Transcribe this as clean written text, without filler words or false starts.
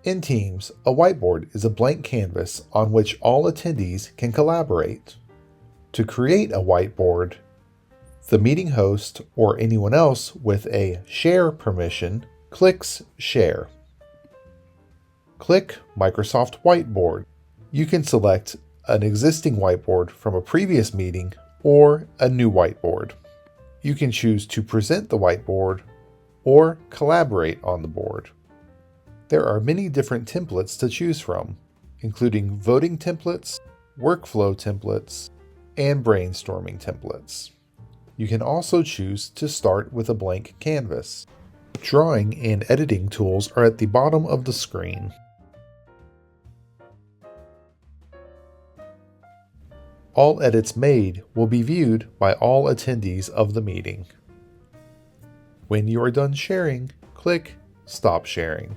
In Teams, a whiteboard is a blank canvas on which all attendees can collaborate. To create a whiteboard, the meeting host or anyone else with a share permission clicks Share. Click Microsoft Whiteboard. You can select an existing whiteboard from a previous meeting or a new whiteboard. You can choose to present the whiteboard or collaborate on the board. There are many different templates to choose from, including voting templates, workflow templates, and brainstorming templates. You can also choose to start with a blank canvas. Drawing and editing tools are at the bottom of the screen. All edits made will be viewed by all attendees of the meeting. When you are done sharing, click Stop Sharing.